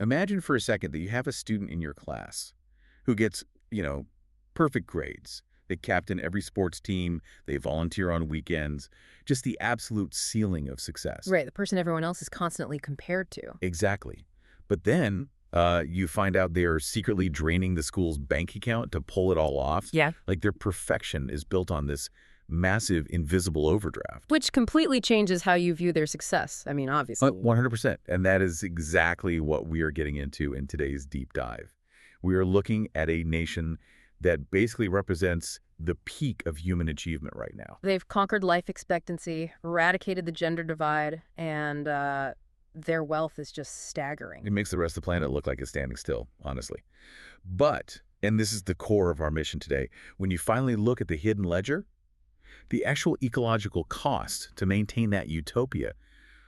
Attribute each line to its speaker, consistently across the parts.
Speaker 1: Imagine for a second that you have a student in your class who gets, perfect grades. They captain every sports team. They volunteer on weekends. Just the absolute ceiling of success.
Speaker 2: Right, the person everyone else is constantly compared to.
Speaker 1: Exactly. But then you find out they're secretly draining the school's bank account to pull it all off.
Speaker 2: Yeah.
Speaker 1: Like their perfection is built on this massive invisible overdraft.
Speaker 2: Which completely changes how you view their success. I mean, obviously.
Speaker 1: 100%. And that is exactly what we are getting into in today's deep dive. We are looking at a nation that basically represents the peak of human achievement right now.
Speaker 2: They've conquered life expectancy, eradicated the gender divide, and their wealth is just staggering.
Speaker 1: It makes the rest of the planet look like it's standing still, honestly. But, and this is the core of our mission today, when you finally look at the hidden ledger, the actual ecological cost to maintain that utopia,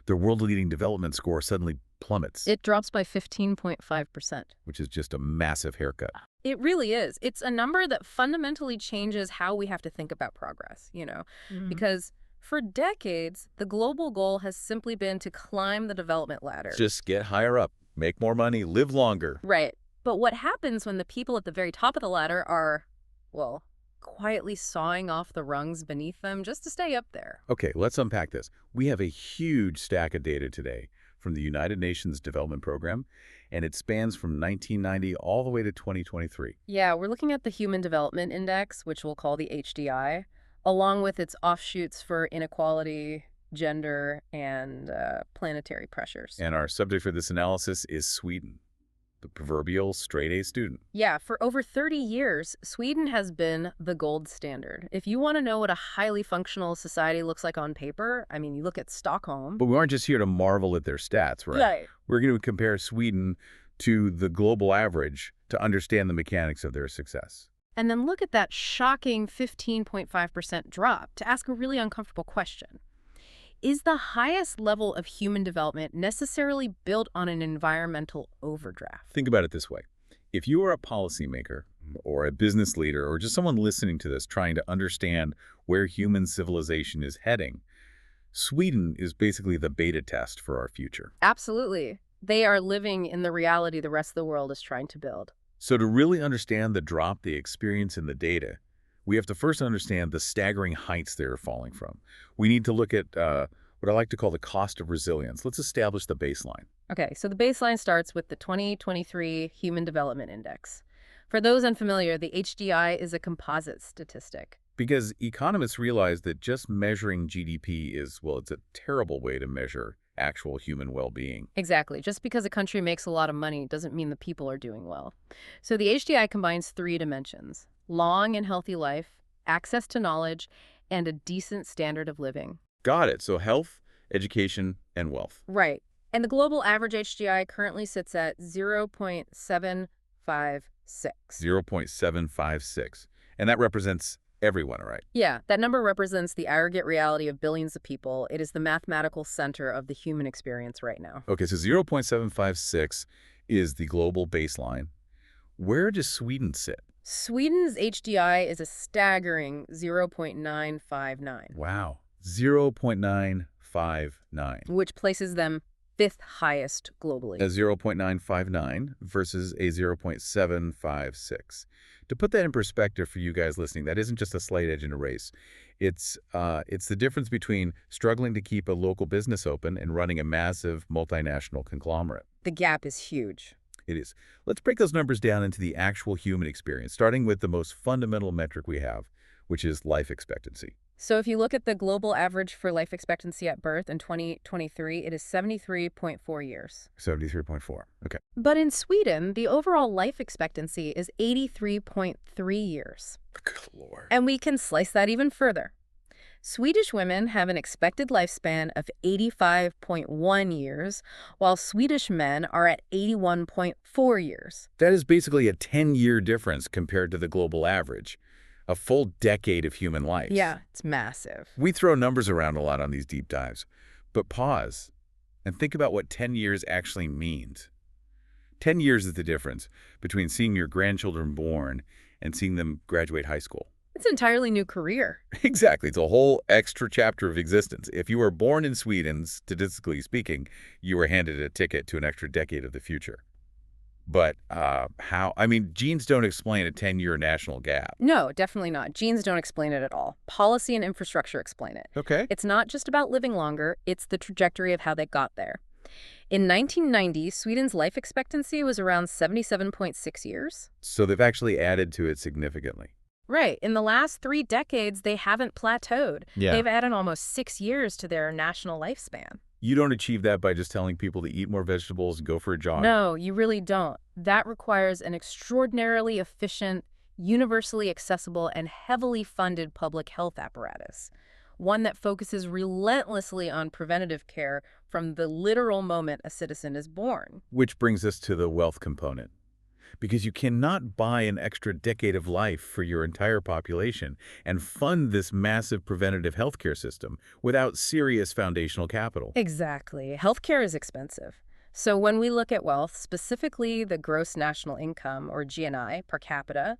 Speaker 1: their world-leading development score suddenly plummets.
Speaker 2: It drops by 15.5%.
Speaker 1: Which is just a massive haircut.
Speaker 2: It really is. It's a number that fundamentally changes how we have to think about progress, because for decades, the global goal has simply been to climb the development ladder.
Speaker 1: Just get higher up, make more money, live longer.
Speaker 2: Right. But what happens when the people at the very top of the ladder are, well, quietly sawing off the rungs beneath them just to stay up there?
Speaker 1: Okay, let's unpack this. We have a huge stack of data today from the United Nations Development Program, and it spans from 1990 all the way to 2023.
Speaker 2: Yeah, we're looking at the Human Development Index, which we'll call the HDI, along with its offshoots for inequality, gender, and planetary pressures.
Speaker 1: And our subject for this analysis is Sweden, the proverbial straight-A student.
Speaker 2: Yeah, for over 30 years, Sweden has been the gold standard. If you want to know what a highly functional society looks like on paper, I mean, you look at Stockholm.
Speaker 1: But we aren't just here to marvel at their stats, right?
Speaker 2: Right.
Speaker 1: We're going to compare Sweden to the global average to understand the mechanics of their success.
Speaker 2: And then look at that shocking 15.5% drop to ask a really uncomfortable question. Is the highest level of human development necessarily built on an environmental overdraft?
Speaker 1: Think about it this way. If you are a policymaker or a business leader or just someone listening to this trying to understand where human civilization is heading, Sweden is basically the beta test for our future.
Speaker 2: Absolutely. They are living in the reality the rest of the world is trying to build.
Speaker 1: So to really understand the drop they experience in the data, we have to first understand the staggering heights they're falling from. We need to look at what I like to call the cost of resilience. Let's establish the baseline.
Speaker 2: Okay, so the baseline starts with the 2023 Human Development Index. For those unfamiliar, the HDI is a composite statistic.
Speaker 1: Because economists realize that just measuring GDP is, well, it's a terrible way to measure actual human well-being.
Speaker 2: Exactly. Just because a country makes a lot of money doesn't mean the people are doing well. So the HDI combines three dimensions: long and healthy life, access to knowledge, and a decent standard of living.
Speaker 1: Got it. So health, education, and wealth.
Speaker 2: Right. And the global average HDI currently sits at 0.756.
Speaker 1: 0.756. And that represents everyone, right?
Speaker 2: Yeah, that number represents the aggregate reality of billions of people. It is the mathematical center of the human experience right now.
Speaker 1: Okay, so 0.756 is the global baseline. Where does Sweden sit?
Speaker 2: Sweden's HDI is a staggering 0.959.
Speaker 1: Wow, 0.959.
Speaker 2: Which places them fifth highest globally.
Speaker 1: A 0.959 versus a 0.756. To put that in perspective for you guys listening, that isn't just a slight edge in a race. It's the difference between struggling to keep a local business open and running a massive multinational conglomerate.
Speaker 2: The gap is huge.
Speaker 1: It is. Let's break those numbers down into the actual human experience, starting with the most fundamental metric we have, which is life expectancy.
Speaker 2: So if you look at the global average for life expectancy at birth in 2023, it is 73.4 years.
Speaker 1: 73.4. Okay.
Speaker 2: But in Sweden, the overall life expectancy is 83.3 years.
Speaker 1: Good Lord.
Speaker 2: And we can slice that even further. Swedish women have an expected lifespan of 85.1 years, while Swedish men are at 81.4 years.
Speaker 1: That is basically a 10-year difference compared to the global average. A full decade of human life.
Speaker 2: Yeah, it's massive.
Speaker 1: We throw numbers around a lot on these deep dives, but pause and think about what 10 years actually means. 10 years is the difference between seeing your grandchildren born and seeing them graduate high school.
Speaker 2: It's an entirely new career.
Speaker 1: Exactly. It's a whole extra chapter of existence. If you were born in Sweden, statistically speaking, you were handed a ticket to an extra decade of the future. But how? I mean, genes don't explain a 10-year national gap.
Speaker 2: No, definitely not. Genes don't explain it at all. Policy and infrastructure explain it.
Speaker 1: Okay.
Speaker 2: It's not just about living longer, it's the trajectory of how they got there. In 1990, Sweden's life expectancy was around 77.6 years.
Speaker 1: So they've actually added to it significantly.
Speaker 2: Right. In the last 3 decades, they haven't plateaued.
Speaker 1: Yeah.
Speaker 2: They've added almost 6 years to their national lifespan.
Speaker 1: You don't achieve that by just telling people to eat more vegetables and go for a jog.
Speaker 2: No, you really don't. That requires an extraordinarily efficient, universally accessible, and heavily funded public health apparatus. One that focuses relentlessly on preventative care from the literal moment a citizen is born.
Speaker 1: Which brings us to the wealth component. Because you cannot buy an extra decade of life for your entire population and fund this massive preventative healthcare system without serious foundational capital.
Speaker 2: Exactly. Healthcare is expensive. So when we look at wealth, specifically the gross national income, or GNI, per capita,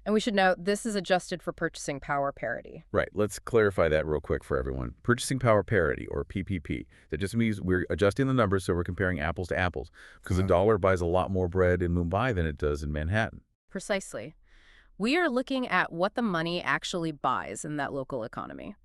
Speaker 2: and we should note this is adjusted for purchasing power parity.
Speaker 1: Right. Let's clarify that real quick for everyone. Purchasing power parity, or PPP. That just means we're adjusting the numbers so we're comparing apples to apples. Because a dollar buys a lot more bread in Mumbai than it does in Manhattan.
Speaker 2: Precisely. We are looking at what the money actually buys in that local economy.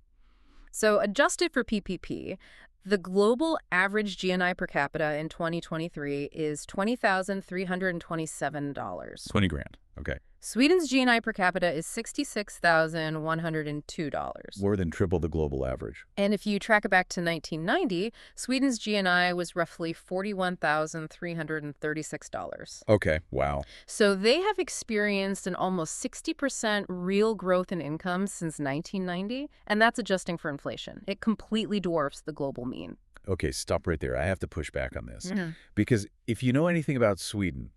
Speaker 2: So adjusted for PPP, the global average GNI per capita in 2023 is $20,327.
Speaker 1: 20 grand. Okay.
Speaker 2: Sweden's GNI per capita is $66,102.
Speaker 1: More than triple the global average.
Speaker 2: And if you track it back to 1990, Sweden's GNI was roughly $41,336.
Speaker 1: Okay. Wow.
Speaker 2: So they have experienced an almost 60% real growth in income since 1990, and that's adjusting for inflation. It completely dwarfs the global mean.
Speaker 1: Okay, stop right there. I have to push back on this.
Speaker 2: Mhm.
Speaker 1: Because if you know anything about Sweden,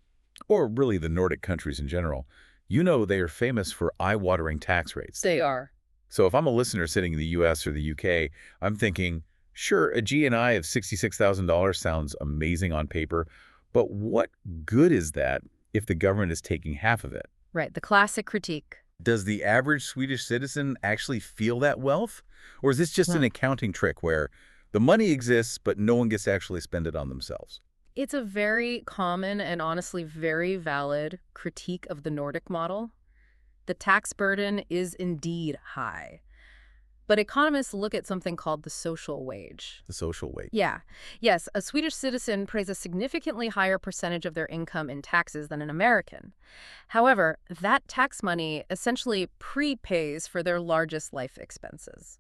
Speaker 1: or really the Nordic countries in general, you know they are famous for eye-watering tax rates.
Speaker 2: They are.
Speaker 1: So if I'm a listener sitting in the US or the UK, I'm thinking, sure, a GNI of $66,000 sounds amazing on paper, but what good is that if the government is taking half of it?
Speaker 2: Right, the classic critique.
Speaker 1: Does the average Swedish citizen actually feel that wealth? Or is this just an accounting trick where the money exists, but no one gets to actually spend it on themselves?
Speaker 2: It's a very common and honestly very valid critique of the Nordic model. The tax burden is indeed high. But economists look at something called the social wage.
Speaker 1: The social weight.
Speaker 2: Yeah. Yes, a Swedish citizen pays a significantly higher percentage of their income in taxes than an American. However, that tax money essentially prepays for their largest life expenses.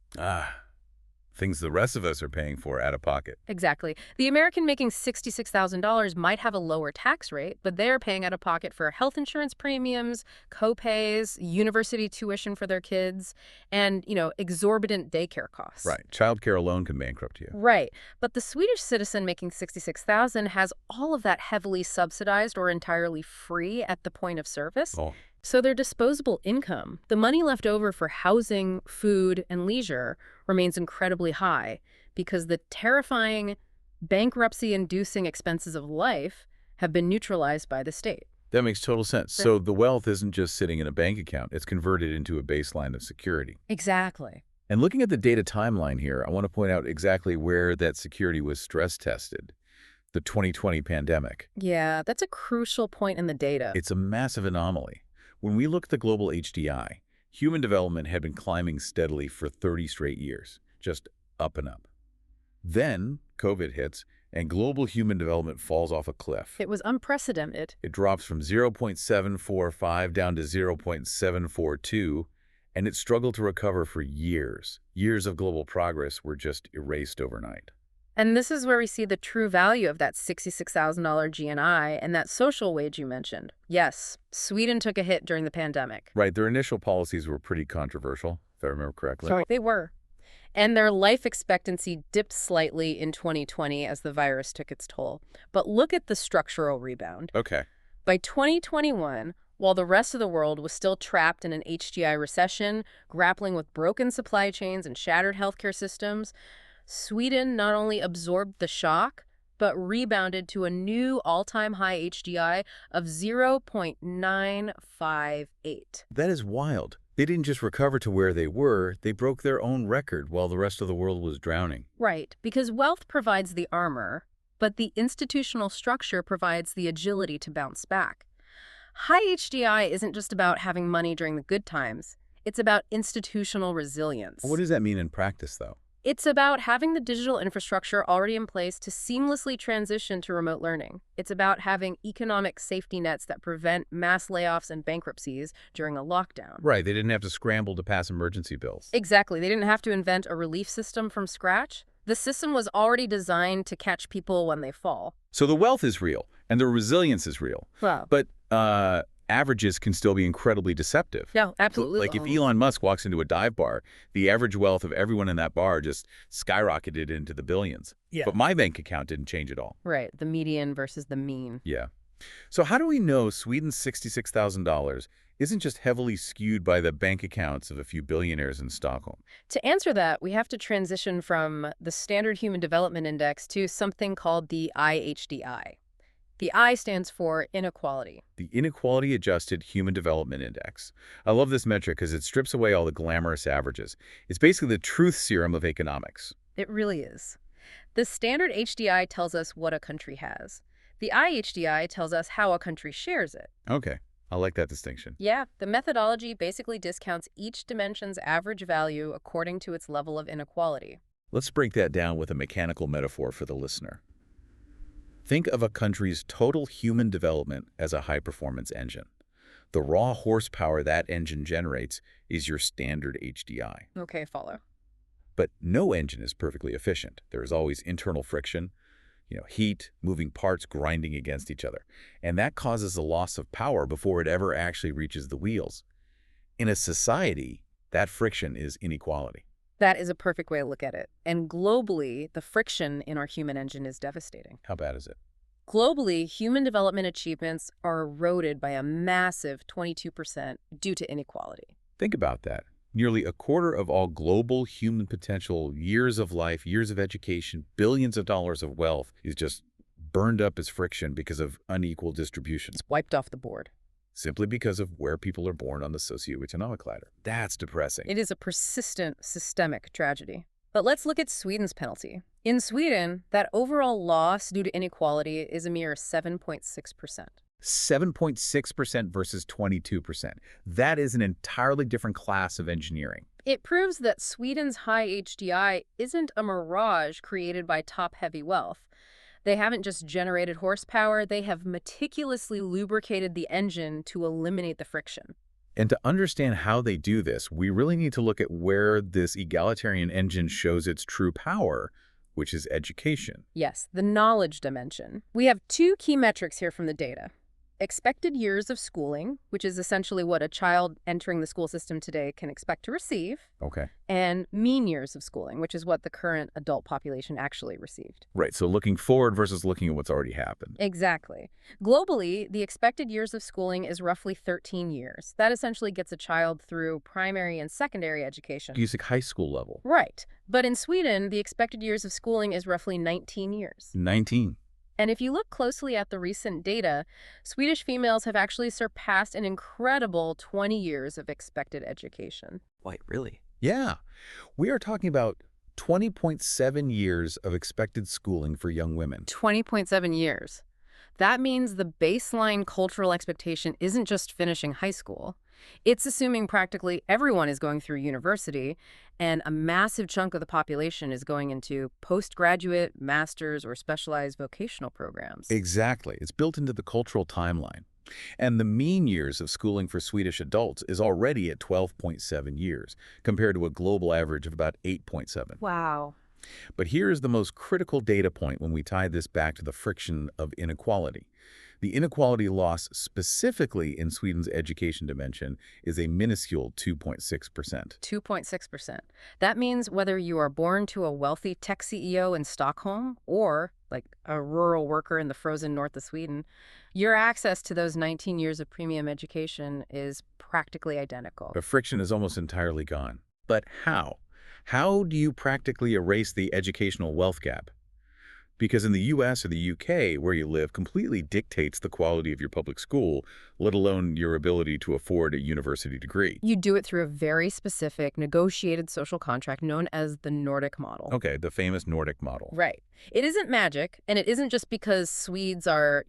Speaker 1: Things the rest of us are paying for out of pocket.
Speaker 2: Exactly. The American making $66,000 might have a lower tax rate, but they're paying out of pocket for health insurance premiums, co-pays, university tuition for their kids, and, exorbitant daycare costs.
Speaker 1: Right. Childcare alone can bankrupt you.
Speaker 2: Right. But the Swedish citizen making $66,000 has all of that heavily subsidized or entirely free at the point of service.
Speaker 1: Oh.
Speaker 2: So their disposable income, the money left over for housing, food, and leisure, remains incredibly high because the terrifying, bankruptcy-inducing expenses of life have been neutralized by the state.
Speaker 1: That makes total sense. So the wealth isn't just sitting in a bank account. It's converted into a baseline of security.
Speaker 2: Exactly.
Speaker 1: And looking at the data timeline here, I want to point out exactly where that security was stress tested. The 2020 pandemic.
Speaker 2: Yeah, that's a crucial point in the data.
Speaker 1: It's a massive anomaly. When we look at the global HDI, human development had been climbing steadily for 30 straight years, just up and up. Then COVID hits, and global human development falls off a cliff.
Speaker 2: It was unprecedented.
Speaker 1: It drops from 0.745 down to 0.742, and it struggled to recover for years. Years of global progress were just erased overnight.
Speaker 2: And this is where we see the true value of that $66,000 GNI and that social wage you mentioned. Yes, Sweden took a hit during the pandemic.
Speaker 1: Right, their initial policies were pretty controversial, if I remember correctly.
Speaker 2: Sorry. They were. And their life expectancy dipped slightly in 2020 as the virus took its toll. But look at the structural rebound.
Speaker 1: Okay.
Speaker 2: By 2021, while the rest of the world was still trapped in an HDI recession, grappling with broken supply chains and shattered healthcare systems, Sweden not only absorbed the shock, but rebounded to a new all-time high HDI of 0.958.
Speaker 1: That is wild. They didn't just recover to where they were, they broke their own record while the rest of the world was drowning.
Speaker 2: Right, because wealth provides the armor, but the institutional structure provides the agility to bounce back. High HDI isn't just about having money during the good times. It's about institutional
Speaker 1: What
Speaker 2: resilience.
Speaker 1: does that mean in practice, though?
Speaker 2: It's about having the digital infrastructure already in place to seamlessly transition to remote learning. It's about having economic safety nets that prevent mass layoffs and bankruptcies during a lockdown.
Speaker 1: Right, they didn't have to scramble to pass emergency bills.
Speaker 2: Exactly. They didn't have to invent a relief system from scratch. The system was already designed to catch people when they fall.
Speaker 1: So the wealth is real, and the resilience is real.
Speaker 2: Wow.
Speaker 1: But averages can still be incredibly deceptive.
Speaker 2: No, absolutely.
Speaker 1: Like if Elon Musk walks into a dive bar, the average wealth of everyone in that bar just skyrocketed into the billions.
Speaker 2: Yeah.
Speaker 1: But my bank account didn't change at all.
Speaker 2: Right, the median versus the mean.
Speaker 1: Yeah. So how do we know Sweden's $66,000 isn't just heavily skewed by the bank accounts of a few billionaires in Stockholm?
Speaker 2: To answer that, we have to transition from the Standard Human Development Index to something called the IHDI. The I stands for inequality.
Speaker 1: The Inequality Adjusted Human Development Index. I love this metric because it strips away all the glamorous averages. It's basically the truth serum of economics.
Speaker 2: It really is. The standard HDI tells us what a country has. The IHDI tells us how a country shares it.
Speaker 1: Okay, I like that distinction.
Speaker 2: Yeah, the methodology basically discounts each dimension's average value according to its level of inequality.
Speaker 1: Let's break that down with a mechanical metaphor for the listener. Think of a country's total human development as a high-performance engine. The raw horsepower that engine generates is your standard HDI.
Speaker 2: Okay, follow.
Speaker 1: But no engine is perfectly efficient. There is always internal friction, heat, moving parts grinding against each other. And that causes a loss of power before it ever actually reaches the wheels. In a society, that friction is inequality.
Speaker 2: That is a perfect way to look at it. And globally, the friction in our human engine is devastating.
Speaker 1: How bad is it?
Speaker 2: Globally, human development achievements are eroded by a massive 22% due to inequality.
Speaker 1: Think about that. Nearly a quarter of all global human potential, years of life, years of education, billions of dollars of wealth is just burned up as friction because of unequal distribution.
Speaker 2: It's wiped off the board.
Speaker 1: Simply because of where people are born on the socioeconomic ladder. That's depressing.
Speaker 2: It is a persistent systemic tragedy. But let's look at Sweden's penalty. In Sweden, that overall loss due to inequality is a mere 7.6%.
Speaker 1: 7.6% versus 22%. That is an entirely different class of engineering.
Speaker 2: It proves that Sweden's high HDI isn't a mirage created by top-heavy wealth. They haven't just generated horsepower, they have meticulously lubricated the engine to eliminate the friction.
Speaker 1: And to understand how they do this, we really need to look at where this egalitarian engine shows its true power, which is education.
Speaker 2: Yes, the knowledge dimension. We have two key metrics here from the data. Expected years of schooling, which is essentially what a child entering the school system today can expect to receive,
Speaker 1: Okay.
Speaker 2: and mean years of schooling, which is what the current adult population actually received.
Speaker 1: Right, so looking forward versus looking at what's already happened.
Speaker 2: Exactly. Globally, the expected years of schooling is roughly 13 years. That essentially gets a child through primary and secondary education.
Speaker 1: Using high school level.
Speaker 2: Right. But in Sweden, the expected years of schooling is roughly 19 years.
Speaker 1: 19.
Speaker 2: And if you look closely at the recent data, Swedish females have actually surpassed an incredible 20 years of expected education.
Speaker 3: Wait, really?
Speaker 1: Yeah. We are talking about 20.7 years of expected schooling for young women.
Speaker 2: 20.7 years. That means the baseline cultural expectation isn't just finishing high school. It's assuming practically everyone is going through university, and a massive chunk of the population is going into postgraduate, master's, or specialized vocational programs.
Speaker 1: Exactly. It's built into the cultural timeline. And the mean years of schooling for Swedish adults is already at 12.7 years, compared to a global average of about 8.7.
Speaker 2: Wow.
Speaker 1: But here is the most critical data point when we tie this back to the friction of inequality. The inequality loss specifically in Sweden's education dimension is a minuscule 2.6%.
Speaker 2: 2.6%. That means whether you are born to a wealthy tech CEO in Stockholm or, like, a rural worker in the frozen north of Sweden, your access to those 19 years of premium education is practically identical.
Speaker 1: The friction is almost entirely gone. But how? How do you practically erase the educational wealth gap? Because in the US or the UK, where you live completely dictates the quality of your public school, let alone your ability to afford a university degree.
Speaker 2: You do it through a very specific negotiated social contract known as the Nordic model.
Speaker 1: Okay, the famous Nordic model.
Speaker 2: Right. It isn't magic, and it isn't just because Swedes are,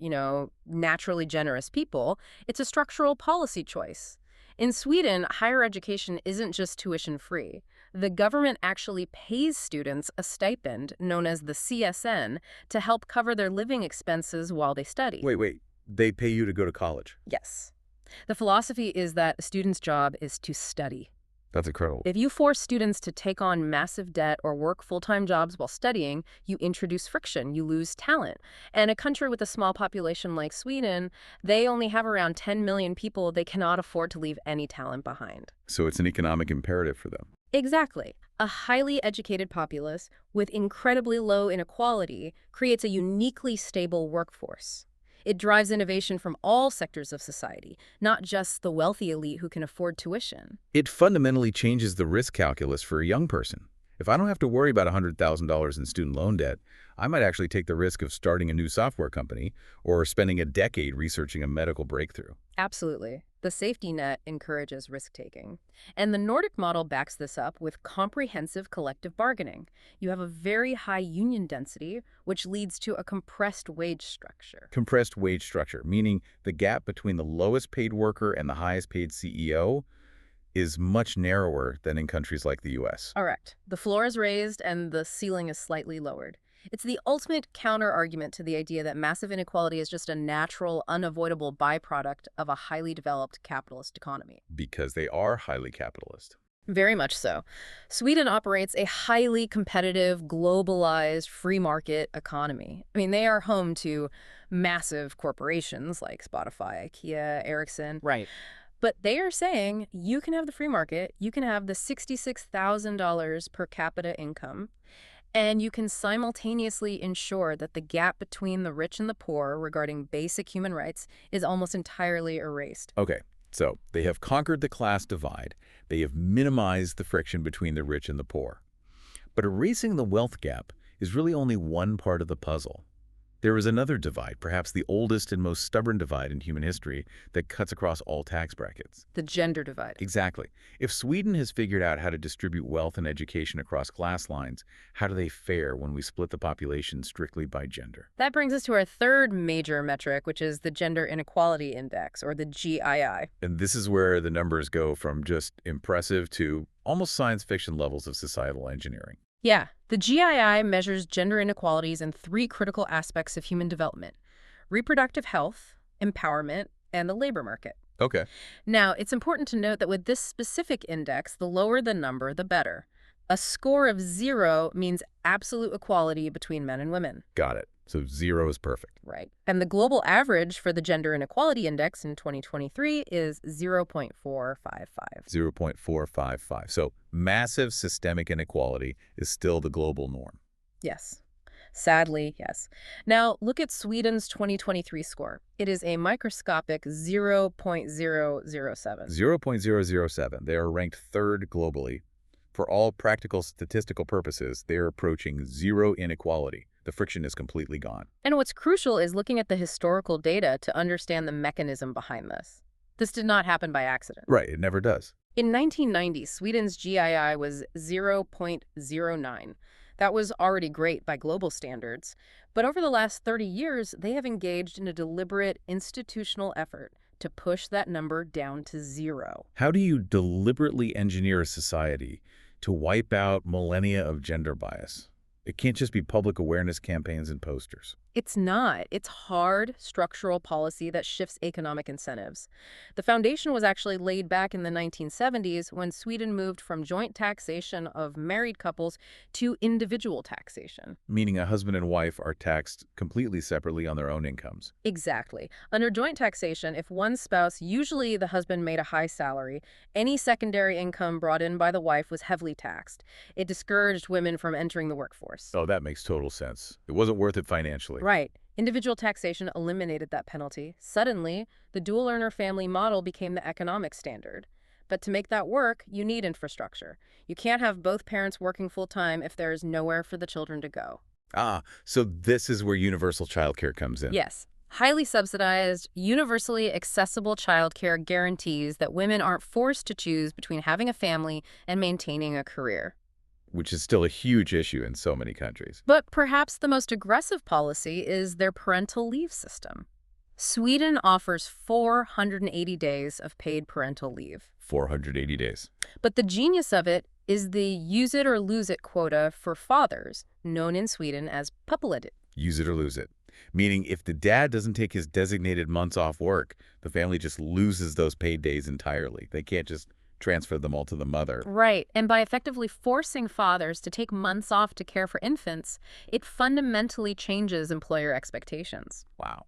Speaker 2: naturally generous people. It's a structural policy choice. In Sweden, higher education isn't just tuition free. The government actually pays students a stipend known as the CSN to help cover their living expenses while they study.
Speaker 1: Wait. They pay you to go to college.
Speaker 2: Yes. The philosophy is that a student's job is to study.
Speaker 1: That's incredible.
Speaker 2: If you force students to take on massive debt or work full-time jobs while studying, you introduce friction, you lose talent. And a country with a small population like Sweden, they only have around 10 million people. They cannot afford to leave any talent behind.
Speaker 1: So it's an economic imperative for them.
Speaker 2: Exactly. A highly educated populace with incredibly low inequality creates a uniquely stable workforce. It drives innovation from all sectors of society, not just the wealthy elite who can afford tuition.
Speaker 1: It fundamentally changes the risk calculus for a young person. If I don't have to worry about $100,000 in student loan debt, I might actually take the risk of starting a new software company or spending a decade researching a medical breakthrough.
Speaker 2: Absolutely. The safety net encourages risk-taking. And the Nordic model backs this up with comprehensive collective bargaining. You have a very high union density, which leads to a compressed wage structure.
Speaker 1: Compressed wage structure, meaning the gap between the lowest paid worker and the highest paid CEO is much narrower than in countries like the US.
Speaker 2: Correct. The floor is raised and the ceiling is slightly lowered. It's the ultimate counter-argument to the idea that massive inequality is just a natural, unavoidable byproduct of a highly developed capitalist economy.
Speaker 1: Because they are highly capitalist.
Speaker 2: Very much so. Sweden operates a highly competitive, globalized, free market economy. I mean, they are home to massive corporations like Spotify, IKEA, Ericsson.
Speaker 3: Right.
Speaker 2: But they are saying you can have the free market, you can have the $66,000 per capita income, and you can simultaneously ensure that the gap between the rich and the poor regarding basic human rights is almost entirely erased.
Speaker 1: Okay, so they have conquered the class divide. They have minimized the friction between the rich and the poor. But erasing the wealth gap is really only one part of the puzzle. There is another divide, perhaps the oldest and most stubborn divide in human history, that cuts across all tax brackets.
Speaker 2: The gender divide.
Speaker 1: Exactly. If Sweden has figured out how to distribute wealth and education across class lines, how do they fare when we split the population strictly by gender?
Speaker 2: That brings us to our third major metric, which is the Gender Inequality Index, or the GII.
Speaker 1: And this is where the numbers go from just impressive to almost science fiction levels of societal engineering.
Speaker 2: Yeah, the GII measures gender inequalities in three critical aspects of human development: reproductive health, empowerment, and the labor market.
Speaker 1: Okay.
Speaker 2: Now, it's important to note that with this specific index, the lower the number, the better. A score of 0 means absolute equality between men and women.
Speaker 1: Got it. So 0 is perfect.
Speaker 2: Right. And the global average for the Gender Inequality Index in 2023 is 0.455.
Speaker 1: 0.455. So massive systemic inequality is still the global norm.
Speaker 2: Yes. Sadly, yes. Now, look at Sweden's 2023 score. It is a microscopic 0.007.
Speaker 1: 0.007. They are ranked third globally. For all practical statistical purposes, they are approaching zero inequality. The friction is completely gone.
Speaker 2: And what's crucial is looking at the historical data to understand the mechanism behind this. This did not happen by accident.
Speaker 1: Right, it never does.
Speaker 2: In 1990, Sweden's GII was 0.09. That was already great by global standards. But over the last 30 years, they have engaged in a deliberate institutional effort to push that number down to 0.
Speaker 1: How do you deliberately engineer a society to wipe out millennia of gender bias? It can't just be public awareness campaigns and posters.
Speaker 2: It's not. It's hard, structural policy that shifts economic incentives. The foundation was actually laid back in the 1970s when Sweden moved from joint taxation of married couples to individual taxation.
Speaker 1: Meaning a husband and wife are taxed completely separately on their own incomes.
Speaker 2: Exactly. Under joint taxation, if one spouse, usually the husband, made a high salary, any secondary income brought in by the wife was heavily taxed. It discouraged women from entering the workforce.
Speaker 1: Oh, that makes total sense. It wasn't worth it financially.
Speaker 2: Right. Individual taxation eliminated that penalty. Suddenly, the dual-earner family model became the economic standard. But to make that work, you need infrastructure. You can't have both parents working full-time if there is nowhere for the children to go.
Speaker 1: So this is where universal childcare comes in,
Speaker 2: Yes. Highly subsidized, universally accessible childcare guarantees that women aren't forced to choose between having a family and maintaining a career.
Speaker 1: which is still a huge issue in so many countries.
Speaker 2: But perhaps the most aggressive policy is their parental leave system. Sweden offers 480 days of paid parental leave.
Speaker 1: 480 days.
Speaker 2: But the genius of it is the use it or lose it quota for fathers, known in Sweden as pappaledigt.
Speaker 1: Use it or lose it. Meaning if the dad doesn't take his designated months off work, the family just loses those paid days entirely. They can't just transfer them all to the mother.
Speaker 2: Right, and by effectively forcing fathers to take months off to care for infants, it fundamentally changes employer expectations.
Speaker 1: Wow.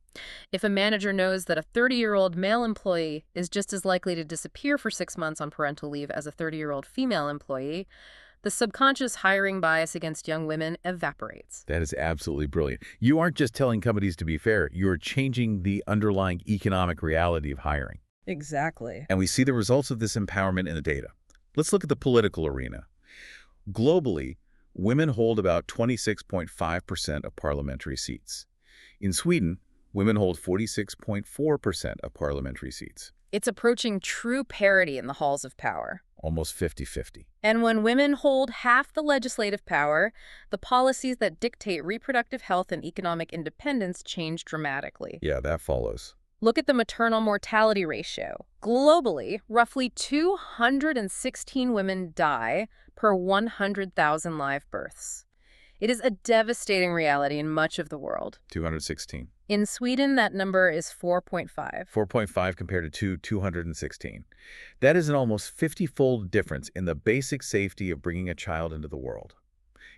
Speaker 2: If a manager knows that a 30-year-old male employee is just as likely to disappear for 6 months on parental leave as a 30-year-old female employee, the subconscious hiring bias against young women evaporates.
Speaker 1: That is absolutely brilliant. You aren't just telling companies to be fair, you're changing the underlying economic reality of hiring.
Speaker 2: Exactly.
Speaker 1: And we see the results of this empowerment in the data. Let's look at the political arena. Globally, women hold about 26.5% of parliamentary seats. In Sweden, women hold 46.4% of parliamentary seats,
Speaker 2: It's approaching true parity in the halls of power.
Speaker 1: almost 50-50.
Speaker 2: And when women hold half the legislative power, the policies that dictate reproductive health and economic independence change dramatically.
Speaker 1: Yeah, that follows.
Speaker 2: Look at the maternal mortality ratio. Globally, roughly 216 women die per 100,000 live births. It is a devastating reality in much of the world.
Speaker 1: 216.
Speaker 2: In Sweden, that number is 4.5.
Speaker 1: 4.5 compared to 216. That is an almost 50-fold difference in the basic safety of bringing a child into the world.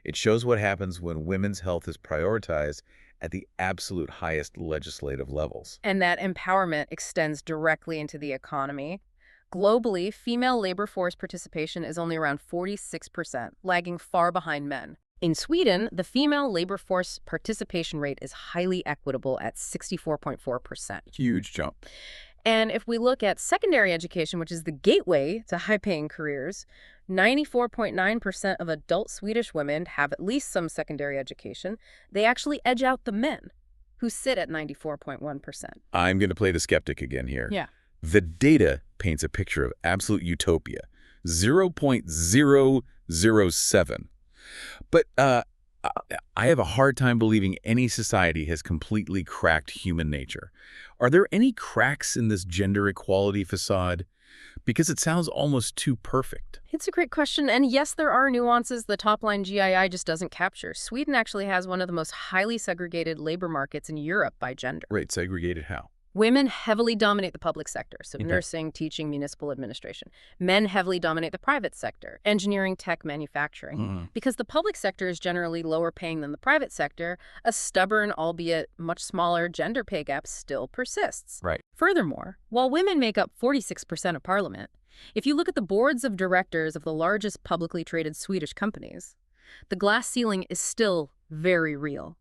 Speaker 1: It shows what happens when women's health is prioritized at the absolute highest legislative levels.
Speaker 2: And that empowerment extends directly into the economy. Globally, female labor force participation is only around 46%, lagging far behind men. In Sweden, the female labor force participation rate is highly equitable at 64.4%.
Speaker 1: Huge jump.
Speaker 2: And if we look at secondary education, which is the gateway to high-paying careers, 94.9% of adult Swedish women have at least some secondary education. They actually edge out the men, who sit at 94.1%.
Speaker 1: I'm going to play the skeptic again here.
Speaker 2: Yeah.
Speaker 1: The data paints a picture of absolute utopia, 0.007. But I have a hard time believing any society has completely cracked human nature. Are there any cracks in this gender equality facade? Because it sounds almost too perfect.
Speaker 2: It's a great question, and yes, there are nuances the top-line GII just doesn't capture. Sweden actually has one of the most highly segregated labor markets in Europe by gender.
Speaker 1: Right, segregated how?
Speaker 2: Women heavily dominate the public sector, so
Speaker 1: Okay.
Speaker 2: nursing, teaching, municipal administration. Men heavily dominate the private sector, engineering, tech, manufacturing. Because the public sector is generally lower paying than the private sector, a stubborn, albeit much smaller, gender pay gap still persists.
Speaker 1: Right.
Speaker 2: Furthermore, while women make up 46% of parliament, if you look at the boards of directors of the largest publicly traded Swedish companies, the glass ceiling is still very real.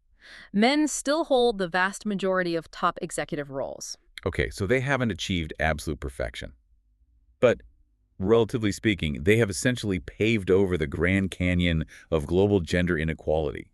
Speaker 2: Men still hold the vast majority of top executive roles.
Speaker 1: Okay, so they haven't achieved absolute perfection. But relatively speaking, they have essentially paved over the Grand Canyon of global gender inequality.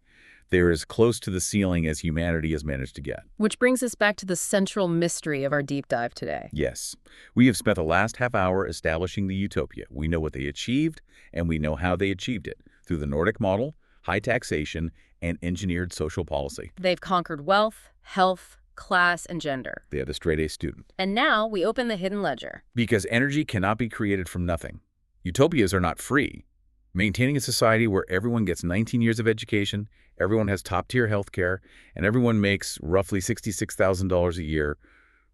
Speaker 1: They're as close to the ceiling as humanity has managed to get.
Speaker 2: Which brings us back to the central mystery of our deep dive today.
Speaker 1: Yes, we have spent the last half hour establishing the utopia. We know what they achieved, and we know how they achieved it, through the Nordic model, high taxation, and engineered social policy.
Speaker 2: They've conquered wealth, health, class, and gender.
Speaker 1: They are the straight-A student.
Speaker 2: And now we open the hidden ledger.
Speaker 1: Because energy cannot be created from nothing. Utopias are not free. Maintaining a society where everyone gets 19 years of education, everyone has top-tier health care, and everyone makes roughly $66,000 a year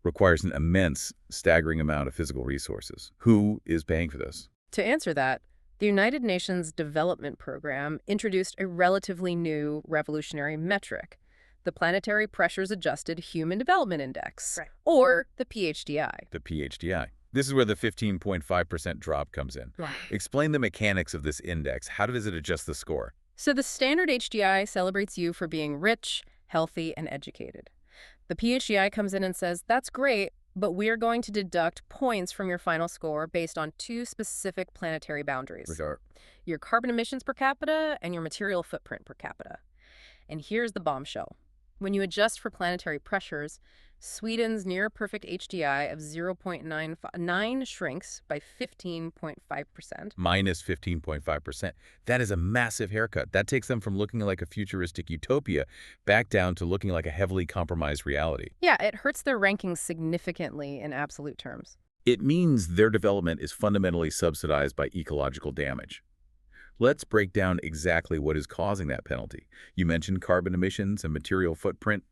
Speaker 1: requires an immense, staggering amount of physical resources. Who is paying for this?
Speaker 2: To answer that, the United Nations Development Program introduced a relatively new revolutionary metric, the Planetary Pressures Adjusted Human Development Index, or the PHDI.
Speaker 1: The PHDI. This is where the 15.5% drop comes in.
Speaker 2: Right.
Speaker 1: Explain the mechanics of this index. How does it adjust the score?
Speaker 2: So the standard HDI celebrates you for being rich, healthy, and educated. The PHDI comes in and says, that's great, but we are going to deduct points from your final score based on two specific planetary boundaries.
Speaker 1: Regard.
Speaker 2: Your carbon emissions per capita and your material footprint per capita. And here's the bombshell. When you adjust for planetary pressures, Sweden's near-perfect HDI of 0.99 shrinks by 15.5%.
Speaker 1: Minus 15.5%. That is a massive haircut. That takes them from looking like a futuristic utopia back down to looking like a heavily compromised reality.
Speaker 2: Yeah, it hurts their rankings significantly in absolute terms.
Speaker 1: It means their development is fundamentally subsidized by ecological damage. Let's break down exactly what is causing that penalty. You mentioned carbon emissions and material footprint.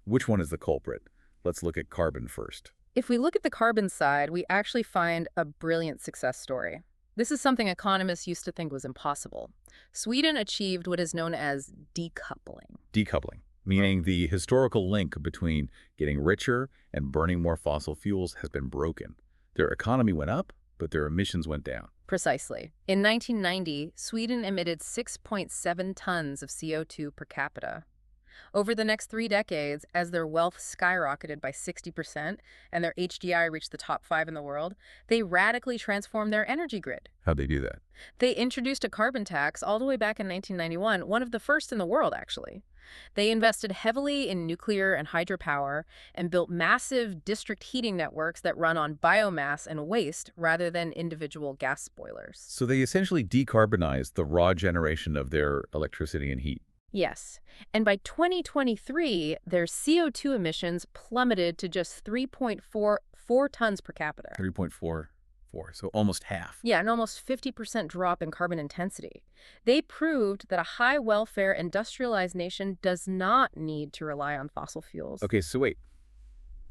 Speaker 1: Which one is the culprit? Let's look at carbon first.
Speaker 2: If we look at the carbon side, we actually find a brilliant success story. This is something economists used to think was impossible. Sweden achieved what is known as decoupling.
Speaker 1: Decoupling, meaning the historical link between getting richer and burning more fossil fuels has been broken. Their economy went up, but their emissions went down.
Speaker 2: Precisely. In 1990, Sweden emitted 6.7 tons of CO2 per capita. Over the next 3 decades, as their wealth skyrocketed by 60% and their HDI reached the top 5 in the world, they radically transformed their energy grid.
Speaker 1: How'd they do that?
Speaker 2: They introduced a carbon tax all the way back in 1991, one of the first in the world, actually. They invested heavily in nuclear and hydropower and built massive district heating networks that run on biomass and waste rather than individual gas boilers.
Speaker 1: So they essentially decarbonized the raw generation of their electricity and heat.
Speaker 2: Yes, and by 2023, their CO2 emissions plummeted to just 3.44 tons per capita.
Speaker 1: 3.44, so almost half.
Speaker 2: Yeah, an almost 50% drop in carbon intensity. They proved that a high-welfare industrialized nation does not need to rely on fossil fuels.
Speaker 1: Okay, so wait.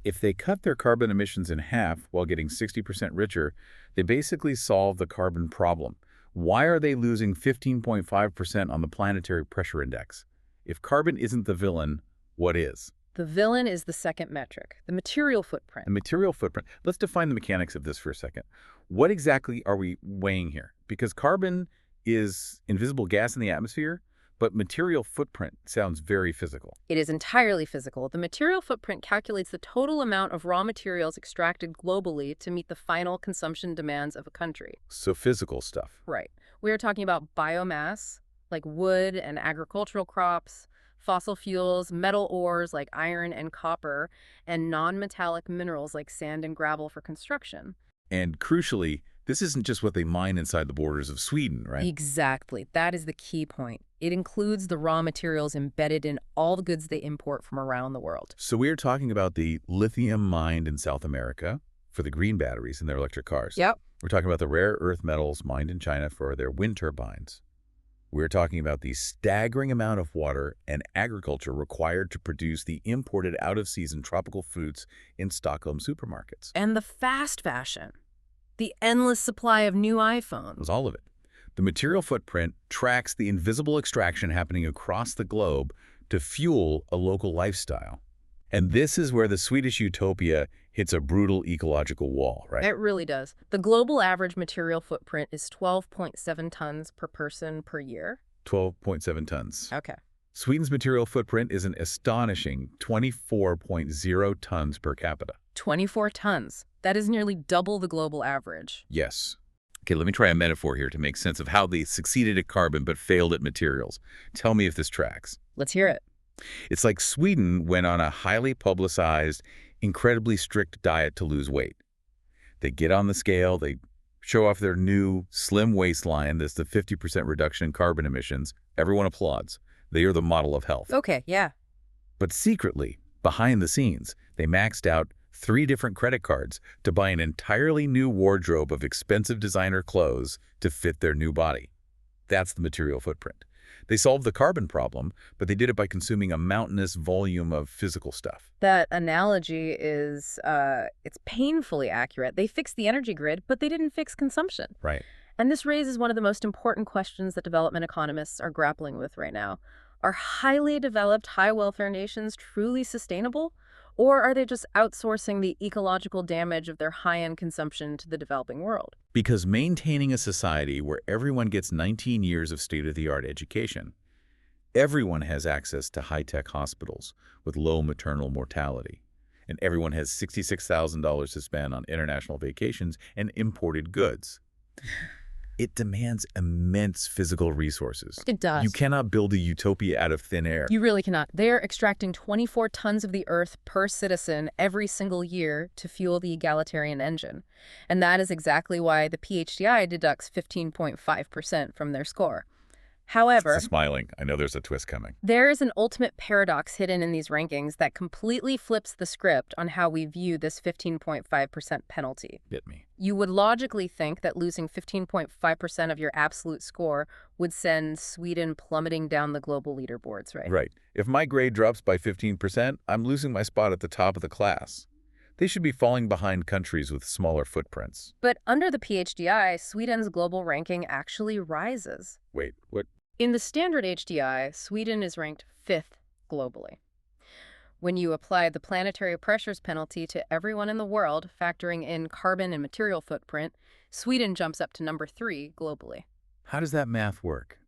Speaker 1: If they cut their carbon emissions in half while getting 60% richer, they basically solve the carbon problem. Why are they losing 15.5% on the planetary pressure index? If carbon isn't the villain, what is?
Speaker 2: The villain is the second metric, the material footprint.
Speaker 1: The material footprint. Let's define the mechanics of this for a second. What exactly are we weighing here? Because carbon is invisible gas in the atmosphere, but material footprint sounds very physical.
Speaker 2: It is entirely physical. The material footprint calculates the total amount of raw materials extracted globally to meet the final consumption demands of a country.
Speaker 1: So physical stuff.
Speaker 2: Right. We are talking about biomass, like wood and agricultural crops, fossil fuels, metal ores like iron and copper, and non-metallic minerals like sand and gravel for construction.
Speaker 1: And crucially, this isn't just what they mine inside the borders of Sweden, right?
Speaker 2: Exactly. That is the key point. It includes the raw materials embedded in all the goods they import from around the world.
Speaker 1: So we are talking about the lithium mined in South America for the green batteries in their electric cars.
Speaker 2: Yep.
Speaker 1: We're talking about the rare earth metals mined in China for their wind turbines. We're talking about the staggering amount of water and agriculture required to produce the imported out-of-season tropical fruits in Stockholm supermarkets.
Speaker 2: And the fast fashion. The endless supply of new iPhones.
Speaker 1: It was all of it. The material footprint tracks the invisible extraction happening across the globe to fuel a local lifestyle. And this is where the Swedish utopia hits a brutal ecological wall, right?
Speaker 2: It really does. The global average material footprint is 12.7 tons per person per year.
Speaker 1: 12.7 tons.
Speaker 2: Okay.
Speaker 1: Sweden's material footprint is an astonishing 24.0 tons per capita.
Speaker 2: 24 tons. That is nearly double the global average.
Speaker 1: Yes. Okay, let me try a metaphor here to make sense of how they succeeded at carbon but failed at materials. Tell me if this tracks.
Speaker 2: Let's hear it.
Speaker 1: It's like Sweden went on a highly publicized, incredibly strict diet to lose weight. They get on the scale, they show off their new slim waistline, that's the 50% reduction in carbon emissions. Everyone applauds. They are the model of health.
Speaker 2: Okay, yeah.
Speaker 1: But secretly, behind the scenes, they maxed out 3 different credit cards to buy an entirely new wardrobe of expensive designer clothes to fit their new body. That's the material footprint. They solved the carbon problem, but they did it by consuming a mountainous volume of physical stuff.
Speaker 2: That analogy is, it's painfully accurate. They fixed the energy grid, but they didn't fix consumption.
Speaker 1: Right.
Speaker 2: And this raises one of the most important questions that development economists are grappling with right now. Are highly developed, high-welfare nations truly sustainable? Or are they just outsourcing the ecological damage of their high-end consumption to the developing world?
Speaker 1: Because maintaining a society where everyone gets 19 years of state-of-the-art education, everyone has access to high-tech hospitals with low maternal mortality, and everyone has $66,000 to spend on international vacations and imported goods. It demands immense physical resources.
Speaker 2: It
Speaker 1: You
Speaker 2: does.
Speaker 1: cannot build a utopia out of thin air.
Speaker 2: You really cannot. They're extracting 24 tons of the Earth per citizen every single year to fuel the egalitarian engine. And that is exactly why the PHDI deducts 15.5% from their score. However,
Speaker 1: Smiling. I know there's a twist coming.
Speaker 2: there is an ultimate paradox hidden in these rankings that completely flips the script on how we view this 15.5% penalty.
Speaker 1: Get me.
Speaker 2: You would logically think that losing 15.5% of your absolute score would send Sweden plummeting down the global leaderboards, right?
Speaker 1: Right. If my grade drops by 15%, I'm losing my spot at the top of the class. They should be falling behind countries with smaller footprints.
Speaker 2: But under the PHDI, Sweden's global ranking actually rises.
Speaker 1: Wait, what?
Speaker 2: In the standard HDI, Sweden is ranked 5th globally. When you apply the planetary pressures penalty to everyone in the world, factoring in carbon and material footprint, Sweden jumps up to number 3 globally.
Speaker 1: How does that math work?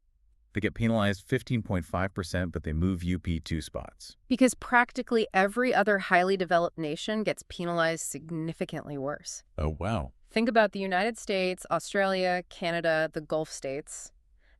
Speaker 1: They get penalized 15.5%, but they move UP 2 spots.
Speaker 2: Because practically every other highly developed nation gets penalized significantly worse.
Speaker 1: Oh, wow.
Speaker 2: Think about the United States, Australia, Canada, the Gulf states.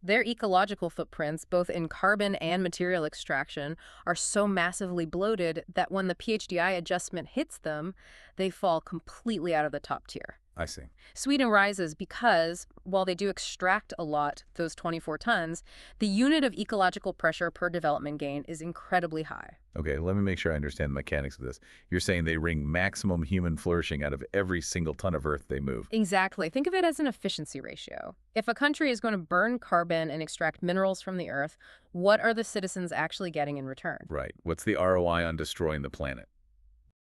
Speaker 2: Their ecological footprints, both in carbon and material extraction, are so massively bloated that when the PHDI adjustment hits them, they fall completely out of the top tier.
Speaker 1: I see.
Speaker 2: Sweden rises because, while they do extract a lot, those 24 tons, the unit of ecological pressure per development gain is incredibly high.
Speaker 1: Okay, let me make sure I understand the mechanics of this. You're saying they wring maximum human flourishing out of every single ton of earth they move.
Speaker 2: Exactly. Think of it as an efficiency ratio. If a country is going to burn carbon and extract minerals from the earth, what are the citizens actually getting in return?
Speaker 1: Right. What's the ROI on destroying the planet?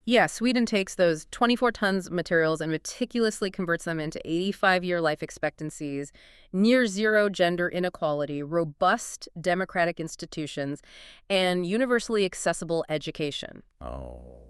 Speaker 2: Yeah, Sweden takes those 24 tons of materials and meticulously converts them into 85-year life expectancies, near zero gender inequality, robust democratic institutions, and universally accessible education.
Speaker 1: Oh.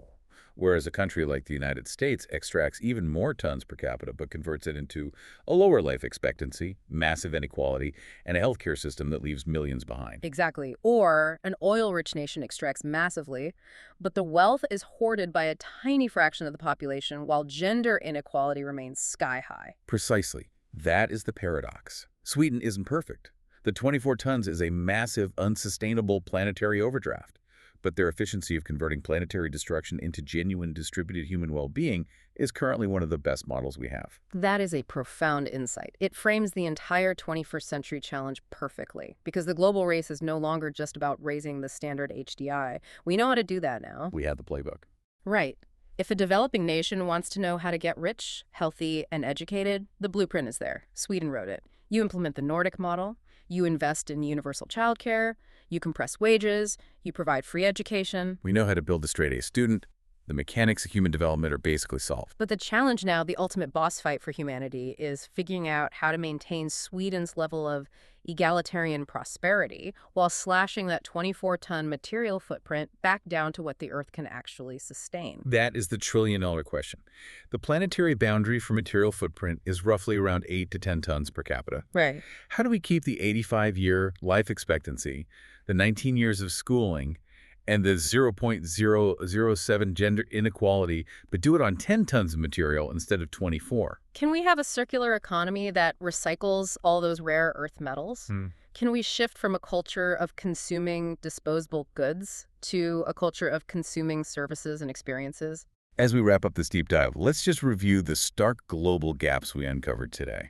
Speaker 1: Whereas a country like the United States extracts even more tons per capita but converts it into a lower life expectancy, massive inequality, and a healthcare system that leaves millions behind.
Speaker 2: Exactly. Or an oil-rich nation extracts massively, but the wealth is hoarded by a tiny fraction of the population while gender inequality remains sky high.
Speaker 1: Precisely. That is the paradox. Sweden isn't perfect. The 24 tons is a massive, unsustainable planetary overdraft. But their efficiency of converting planetary destruction into genuine distributed human well-being is currently one of the best models we have.
Speaker 2: That is a profound insight. It frames the entire 21st century challenge perfectly, because the global race is no longer just about raising the standard HDI. We know how to do that now.
Speaker 1: We have the playbook.
Speaker 2: Right. If a developing nation wants to know how to get rich, healthy, and educated, the blueprint is there. Sweden wrote it. You implement the Nordic model, you invest in universal childcare, you compress wages, you provide free education.
Speaker 1: We know how to build a straight-A student. The mechanics of human development are basically solved.
Speaker 2: But the challenge now, the ultimate boss fight for humanity, is figuring out how to maintain Sweden's level of egalitarian prosperity while slashing that 24-ton material footprint back down to what the Earth can actually sustain.
Speaker 1: That is the trillion-dollar question. The planetary boundary for material footprint is roughly around 8 to 10 tons per capita.
Speaker 2: Right.
Speaker 1: How do we keep the 85-year life expectancy, the 19 years of schooling, and the 0.007 gender inequality, but do it on 10 tons of material instead of 24?
Speaker 2: Can we have a circular economy that recycles all those rare earth metals? Can we shift from a culture of consuming disposable goods to a culture of consuming services and experiences?
Speaker 1: As we wrap up this deep dive, let's just review the stark global gaps we uncovered today.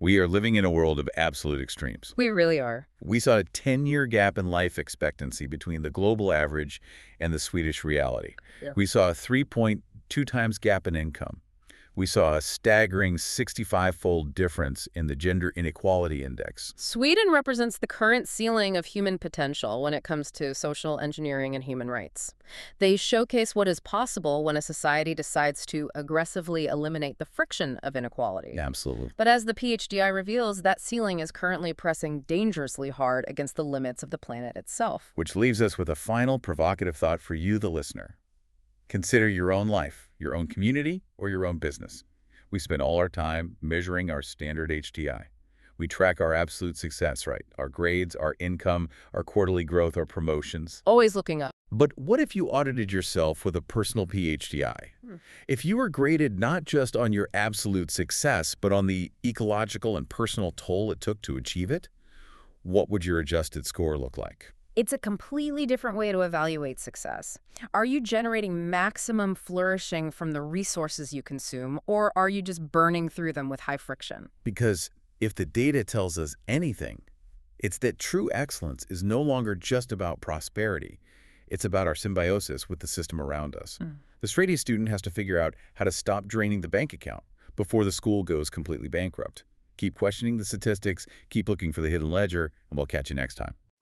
Speaker 1: We are living in a world of absolute extremes.
Speaker 2: We really are.
Speaker 1: We saw a 10-year gap in life expectancy between the global average and the Swedish reality.
Speaker 2: Yeah.
Speaker 1: We saw a 3.2 times gap in income. We saw a staggering 65-fold difference in the gender inequality index.
Speaker 2: Sweden represents the current ceiling of human potential when it comes to social engineering and human rights. They showcase what is possible when a society decides to aggressively eliminate the friction of inequality.
Speaker 1: Absolutely.
Speaker 2: But as the PHDI reveals, that ceiling is currently pressing dangerously hard against the limits of the planet itself.
Speaker 1: Which leaves us with a final provocative thought for you, the listener. Consider your own life, your own community, or your own business. We spend all our time measuring our standard HDI. We track our absolute success, right? Our grades, our income, our quarterly growth, our promotions.
Speaker 2: Always looking up.
Speaker 1: But what if you audited yourself with a personal PhDI?
Speaker 2: Hmm.
Speaker 1: If you were graded not just on your absolute success, but on the ecological and personal toll it took to achieve it, what would your adjusted score look like?
Speaker 2: It's a completely different way to evaluate success. Are you generating maximum flourishing from the resources you consume, or are you just burning through them with high friction?
Speaker 1: Because if the data tells us anything, it's that true excellence is no longer just about prosperity. It's about our symbiosis with the system around us.
Speaker 2: Mm.
Speaker 1: The straight-A student has to figure out how to stop draining the bank account before the school goes completely bankrupt. Keep questioning the statistics, keep looking for the hidden ledger, and we'll catch you next time.